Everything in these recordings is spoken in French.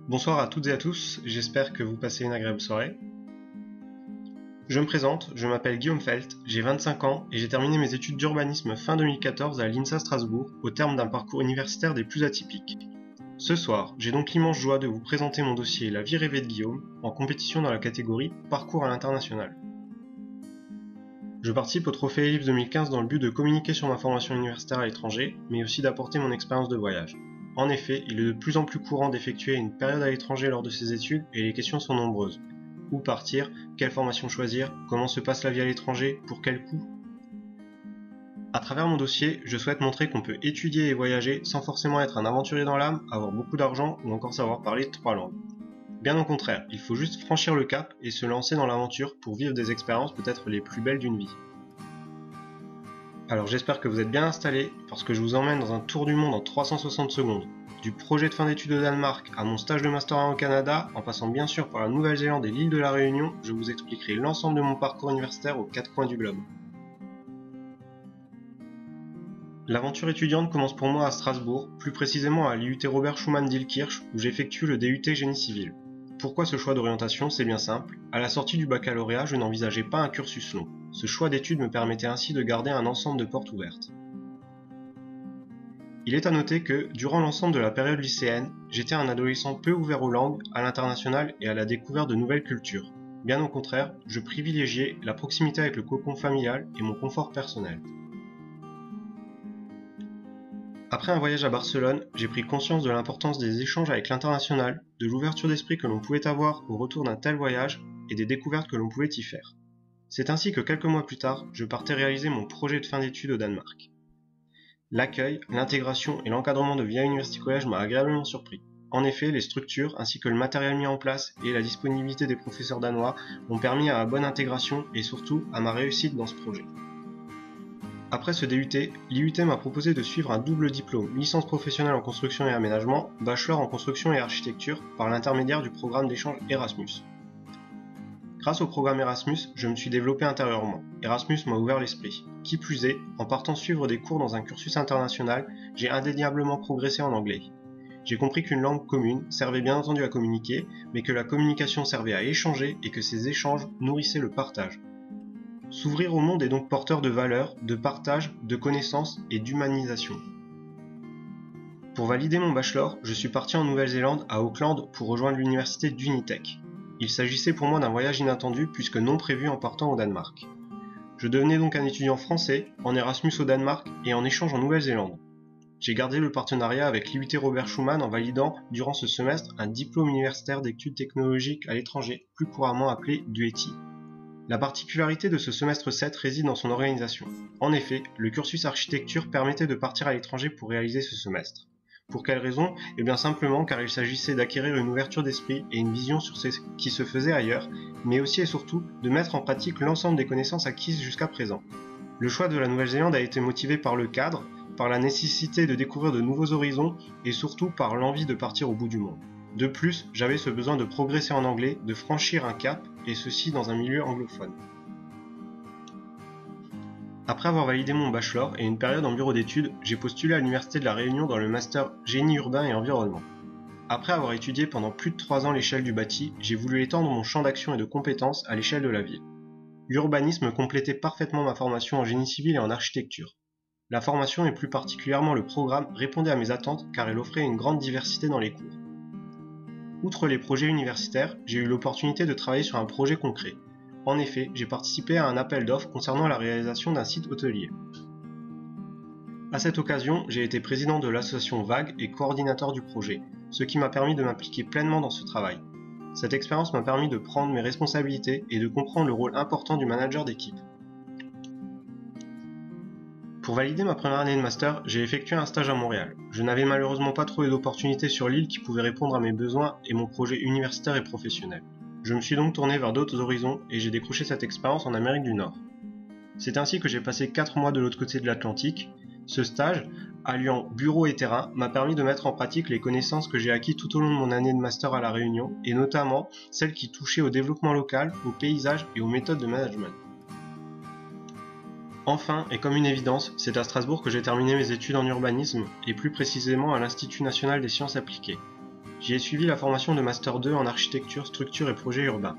Bonsoir à toutes et à tous, j'espère que vous passez une agréable soirée. Je me présente, je m'appelle Guillaume Felt, j'ai 25 ans et j'ai terminé mes études d'urbanisme fin 2014 à l'INSA Strasbourg au terme d'un parcours universitaire des plus atypiques. Ce soir, j'ai donc l'immense joie de vous présenter mon dossier La vie rêvée de Guillaume en compétition dans la catégorie Parcours à l'international. Je participe au Trophée Ellipse 2015 dans le but de communiquer sur ma formation universitaire à l'étranger, mais aussi d'apporter mon expérience de voyage. En effet, il est de plus en plus courant d'effectuer une période à l'étranger lors de ses études et les questions sont nombreuses. Où partir? Quelle formation choisir? Comment se passe la vie à l'étranger? Pour quel coût? À travers mon dossier, je souhaite montrer qu'on peut étudier et voyager sans forcément être un aventurier dans l'âme, avoir beaucoup d'argent ou encore savoir parler 3 langues. Bien au contraire, il faut juste franchir le cap et se lancer dans l'aventure pour vivre des expériences peut-être les plus belles d'une vie. Alors j'espère que vous êtes bien installés parce que je vous emmène dans un tour du monde en 360 secondes. Du projet de fin d'études au Danemark à mon stage de Master 1 au Canada, en passant bien sûr par la Nouvelle-Zélande et l'île de la Réunion, je vous expliquerai l'ensemble de mon parcours universitaire aux 4 coins du globe. L'aventure étudiante commence pour moi à Strasbourg, plus précisément à l'IUT Robert Schuman d'Illkirch où j'effectue le DUT Génie Civil. Pourquoi ce choix d'orientation? C'est bien simple. À la sortie du baccalauréat, je n'envisageais pas un cursus long. Ce choix d'études me permettait ainsi de garder un ensemble de portes ouvertes. Il est à noter que, durant l'ensemble de la période lycéenne, j'étais un adolescent peu ouvert aux langues, à l'international et à la découverte de nouvelles cultures. Bien au contraire, je privilégiais la proximité avec le cocon familial et mon confort personnel. Après un voyage à Barcelone, j'ai pris conscience de l'importance des échanges avec l'international, de l'ouverture d'esprit que l'on pouvait avoir au retour d'un tel voyage et des découvertes que l'on pouvait y faire. C'est ainsi que quelques mois plus tard, je partais réaliser mon projet de fin d'études au Danemark. L'accueil, l'intégration et l'encadrement de Via University College m'a agréablement surpris. En effet, les structures ainsi que le matériel mis en place et la disponibilité des professeurs danois m'ont permis à ma bonne intégration et surtout à ma réussite dans ce projet. Après ce DUT, l'IUT m'a proposé de suivre un double diplôme, licence professionnelle en construction et aménagement, bachelor en construction et architecture, par l'intermédiaire du programme d'échange Erasmus. Grâce au programme Erasmus, je me suis développé intérieurement. Erasmus m'a ouvert l'esprit. Qui plus est, en partant suivre des cours dans un cursus international, j'ai indéniablement progressé en anglais. J'ai compris qu'une langue commune servait bien entendu à communiquer, mais que la communication servait à échanger et que ces échanges nourrissaient le partage. S'ouvrir au monde est donc porteur de valeurs, de partage, de connaissances et d'humanisation. Pour valider mon bachelor, je suis parti en Nouvelle-Zélande, à Auckland, pour rejoindre l'université d'Unitec. Il s'agissait pour moi d'un voyage inattendu puisque non prévu en partant au Danemark. Je devenais donc un étudiant français, en Erasmus au Danemark et en échange en Nouvelle-Zélande. J'ai gardé le partenariat avec l'IUT Robert Schuman en validant, durant ce semestre, un diplôme universitaire d'études technologiques à l'étranger, plus couramment appelé DUETI. La particularité de ce semestre 7 réside dans son organisation. En effet, le cursus architecture permettait de partir à l'étranger pour réaliser ce semestre. Pour quelle raison? Eh bien simplement car il s'agissait d'acquérir une ouverture d'esprit et une vision sur ce qui se faisait ailleurs, mais aussi et surtout de mettre en pratique l'ensemble des connaissances acquises jusqu'à présent. Le choix de la Nouvelle-Zélande a été motivé par le cadre, par la nécessité de découvrir de nouveaux horizons et surtout par l'envie de partir au bout du monde. De plus, j'avais ce besoin de progresser en anglais, de franchir un cap, et ceci dans un milieu anglophone. Après avoir validé mon bachelor et une période en bureau d'études, j'ai postulé à l'Université de la Réunion dans le master Génie urbain et environnement. Après avoir étudié pendant plus de 3 ans l'échelle du bâti, j'ai voulu étendre mon champ d'action et de compétences à l'échelle de la ville. L'urbanisme complétait parfaitement ma formation en génie civil et en architecture. La formation et plus particulièrement le programme répondait à mes attentes car elle offrait une grande diversité dans les cours. Outre les projets universitaires, j'ai eu l'opportunité de travailler sur un projet concret. En effet, j'ai participé à un appel d'offres concernant la réalisation d'un site hôtelier. À cette occasion, j'ai été président de l'association VAG et coordinateur du projet, ce qui m'a permis de m'impliquer pleinement dans ce travail. Cette expérience m'a permis de prendre mes responsabilités et de comprendre le rôle important du manager d'équipe. Pour valider ma première année de master, j'ai effectué un stage à Montréal. Je n'avais malheureusement pas trouvé d'opportunité sur l'île qui pouvait répondre à mes besoins et mon projet universitaire et professionnel. Je me suis donc tourné vers d'autres horizons et j'ai décroché cette expérience en Amérique du Nord. C'est ainsi que j'ai passé 4 mois de l'autre côté de l'Atlantique. Ce stage, alliant bureau et terrain, m'a permis de mettre en pratique les connaissances que j'ai acquises tout au long de mon année de master à La Réunion, et notamment celles qui touchaient au développement local, au paysage et aux méthodes de management. Enfin, et comme une évidence, c'est à Strasbourg que j'ai terminé mes études en urbanisme, et plus précisément à l'Institut national des sciences appliquées. J'y ai suivi la formation de Master 2 en architecture, structure et projets urbains.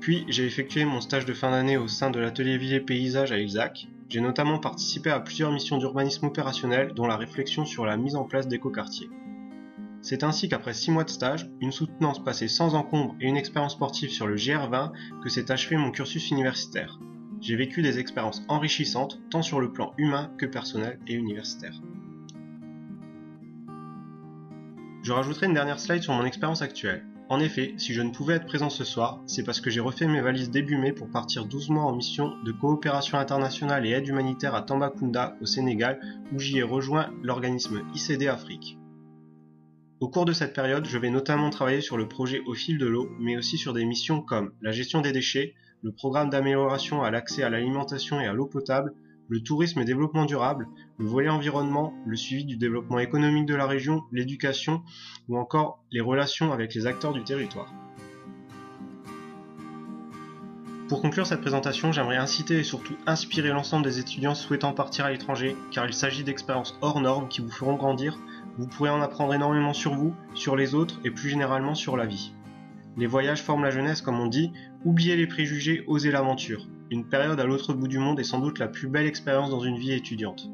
Puis j'ai effectué mon stage de fin d'année au sein de l'atelier Ville et Paysage à Ilzac. J'ai notamment participé à plusieurs missions d'urbanisme opérationnel, dont la réflexion sur la mise en place d'écoquartiers. C'est ainsi qu'après 6 mois de stage, une soutenance passée sans encombre et une expérience sportive sur le GR20 que s'est achevé mon cursus universitaire. J'ai vécu des expériences enrichissantes, tant sur le plan humain que personnel et universitaire. Je rajouterai une dernière slide sur mon expérience actuelle. En effet, si je ne pouvais être présent ce soir, c'est parce que j'ai refait mes valises début mai pour partir 12 mois en mission de coopération internationale et aide humanitaire à Tambacounda, au Sénégal, où j'y ai rejoint l'organisme ICD Afrique. Au cours de cette période, je vais notamment travailler sur le projet Au fil de l'eau, mais aussi sur des missions comme la gestion des déchets, le programme d'amélioration à l'accès à l'alimentation et à l'eau potable, le tourisme et développement durable, le volet environnement, le suivi du développement économique de la région, l'éducation ou encore les relations avec les acteurs du territoire. Pour conclure cette présentation, j'aimerais inciter et surtout inspirer l'ensemble des étudiants souhaitant partir à l'étranger, car il s'agit d'expériences hors normes qui vous feront grandir. Vous pourrez en apprendre énormément sur vous, sur les autres et plus généralement sur la vie. Les voyages forment la jeunesse, comme on dit, oubliez les préjugés, osez l'aventure. Une période à l'autre bout du monde est sans doute la plus belle expérience dans une vie étudiante.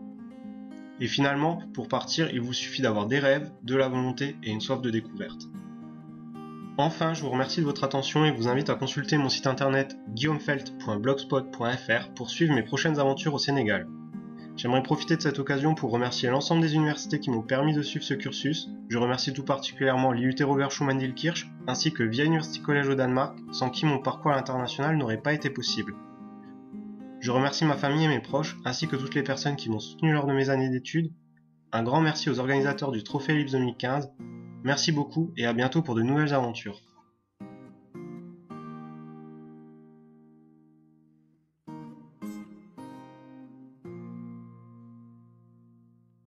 Et finalement, pour partir, il vous suffit d'avoir des rêves, de la volonté et une soif de découverte. Enfin, je vous remercie de votre attention et vous invite à consulter mon site internet guillaumefelt.blogspot.fr pour suivre mes prochaines aventures au Sénégal. J'aimerais profiter de cette occasion pour remercier l'ensemble des universités qui m'ont permis de suivre ce cursus. Je remercie tout particulièrement l'IUT Robert Schumann-Dielkirch ainsi que VIA University College au Danemark, sans qui mon parcours à l'international n'aurait pas été possible. Je remercie ma famille et mes proches, ainsi que toutes les personnes qui m'ont soutenu lors de mes années d'études. Un grand merci aux organisateurs du Trophée Ellipse 2015. Merci beaucoup et à bientôt pour de nouvelles aventures.